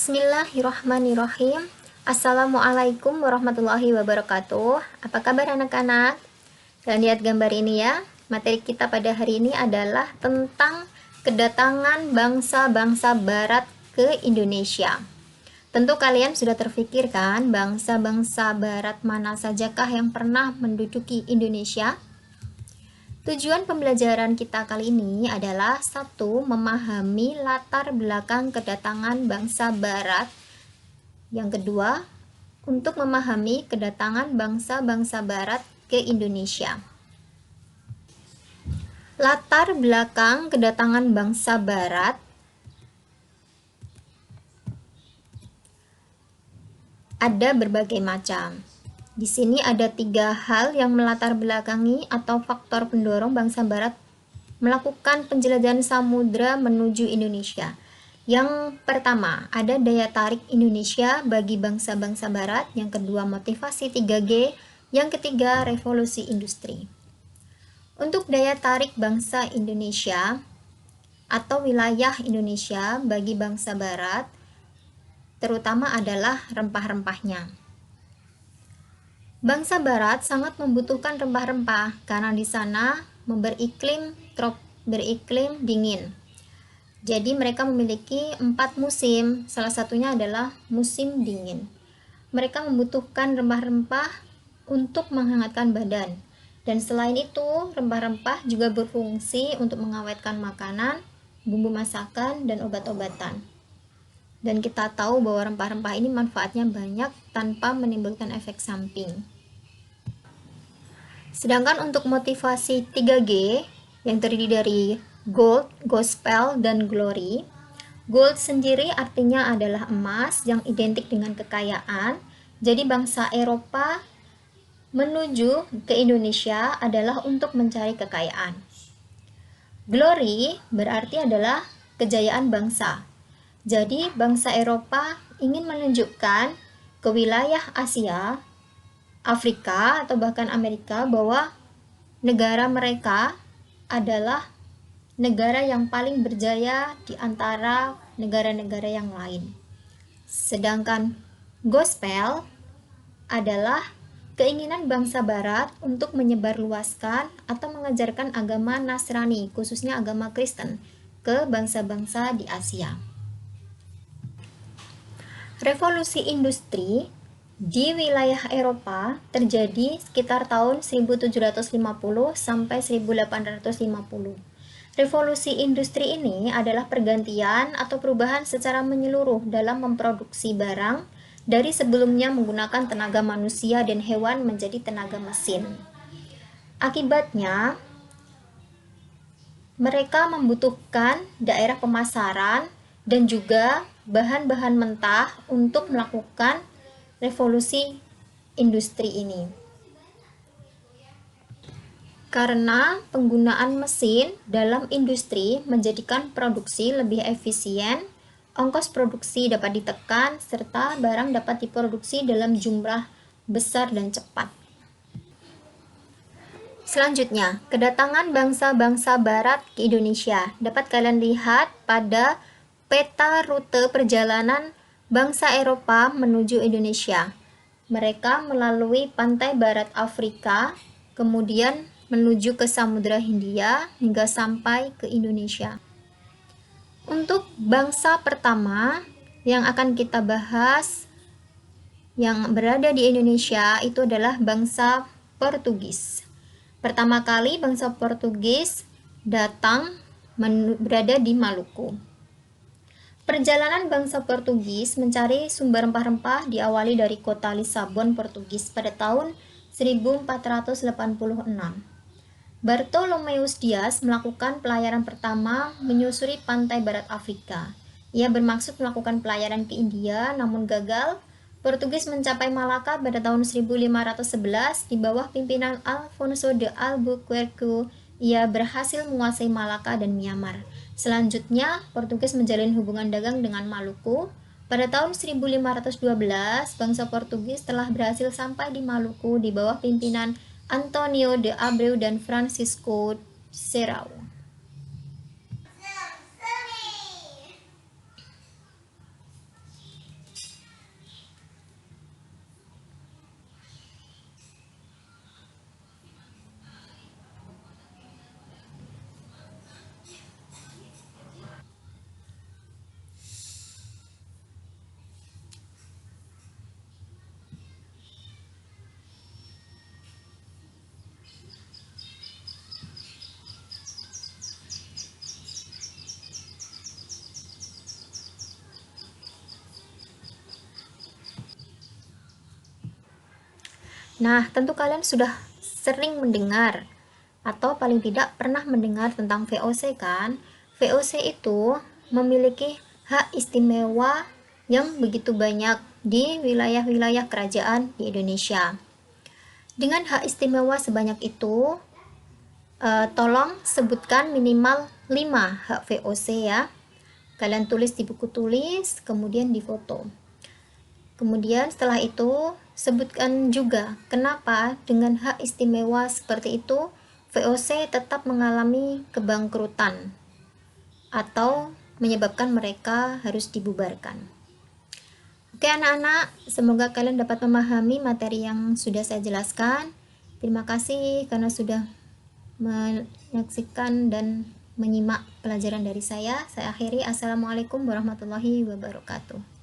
Bismillahirrahmanirrahim. Assalamualaikum warahmatullahi wabarakatuh. Apa kabar anak-anak? Kalian lihat gambar ini ya. Materi kita pada hari ini adalah tentang kedatangan bangsa-bangsa barat ke Indonesia. Tentu kalian sudah terfikirkan bangsa-bangsa barat mana sajakah yang pernah menduduki Indonesia? Tujuan pembelajaran kita kali ini adalah satu, memahami latar belakang kedatangan bangsa barat. Yang kedua, untuk memahami kedatangan bangsa-bangsa barat ke Indonesia. Latar belakang kedatangan bangsa barat ada berbagai macam. Di sini ada 3 hal yang melatar belakangi atau faktor pendorong bangsa barat melakukan penjelajahan samudra menuju Indonesia. Yang pertama, ada daya tarik Indonesia bagi bangsa-bangsa barat. Yang kedua, motivasi 3G. Yang ketiga, revolusi industri. Untuk daya tarik bangsa Indonesia atau wilayah Indonesia bagi bangsa barat, terutama adalah rempah-rempahnya. Bangsa barat sangat membutuhkan rempah-rempah karena di sana beriklim dingin. Jadi mereka memiliki 4 musim, salah satunya adalah musim dingin. Mereka membutuhkan rempah-rempah untuk menghangatkan badan. Dan selain itu, rempah-rempah juga berfungsi untuk mengawetkan makanan, bumbu masakan, dan obat-obatan. Dan kita tahu bahwa rempah-rempah ini manfaatnya banyak tanpa menimbulkan efek samping. Sedangkan untuk motivasi 3G yang terdiri dari gold, gospel, dan glory. Gold sendiri artinya adalah emas yang identik dengan kekayaan. Jadi bangsa Eropa menuju ke Indonesia adalah untuk mencari kekayaan. Glory berarti adalah kejayaan bangsa. Jadi bangsa Eropa ingin menunjukkan ke wilayah Asia, Afrika, atau bahkan Amerika bahwa negara mereka adalah negara yang paling berjaya di antara negara-negara yang lain. Sedangkan gospel adalah keinginan bangsa barat untuk menyebarluaskan atau mengajarkan agama Nasrani, khususnya agama Kristen, ke bangsa-bangsa di Asia. Revolusi industri di wilayah Eropa terjadi sekitar tahun 1750 sampai 1850. Revolusi industri ini adalah pergantian atau perubahan secara menyeluruh dalam memproduksi barang dari sebelumnya menggunakan tenaga manusia dan hewan menjadi tenaga mesin. Akibatnya, mereka membutuhkan daerah pemasaran dan juga bahan-bahan mentah untuk melakukan revolusi industri ini. Karena penggunaan mesin dalam industri menjadikan produksi lebih efisien, ongkos produksi dapat ditekan, serta barang dapat diproduksi dalam jumlah besar dan cepat. Selanjutnya, kedatangan bangsa-bangsa barat ke Indonesia dapat kalian lihat pada peta rute perjalanan bangsa Eropa menuju Indonesia. Mereka melalui pantai barat Afrika, kemudian menuju ke Samudra Hindia hingga sampai ke Indonesia. Untuk bangsa pertama yang akan kita bahas yang berada di Indonesia itu adalah bangsa Portugis. Pertama kali bangsa Portugis datang berada di Maluku. Perjalanan bangsa Portugis mencari sumber rempah-rempah diawali dari kota Lisabon, Portugis pada tahun 1486. Bartolomeus Dias melakukan pelayaran pertama menyusuri pantai barat Afrika. Ia bermaksud melakukan pelayaran ke India namun gagal. Portugis mencapai Malaka pada tahun 1511 di bawah pimpinan Alfonso de Albuquerque. Ia berhasil menguasai Malaka dan Myanmar. Selanjutnya, Portugis menjalin hubungan dagang dengan Maluku. Pada tahun 1512, bangsa Portugis telah berhasil sampai di Maluku di bawah pimpinan Antonio de Abreu dan Francisco Serrao. Nah, tentu kalian sudah sering mendengar atau paling tidak pernah mendengar tentang VOC kan? VOC itu memiliki hak istimewa yang begitu banyak di wilayah-wilayah kerajaan di Indonesia. Dengan hak istimewa sebanyak itu, tolong sebutkan minimal 5 hak VOC ya. Kalian tulis di buku tulis, kemudian di foto. Kemudian setelah itu, sebutkan juga kenapa dengan hak istimewa seperti itu, VOC tetap mengalami kebangkrutan atau menyebabkan mereka harus dibubarkan. Oke anak-anak, semoga kalian dapat memahami materi yang sudah saya jelaskan. Terima kasih karena sudah menyaksikan dan menyimak pelajaran dari saya. Saya akhiri. Assalamualaikum warahmatullahi wabarakatuh.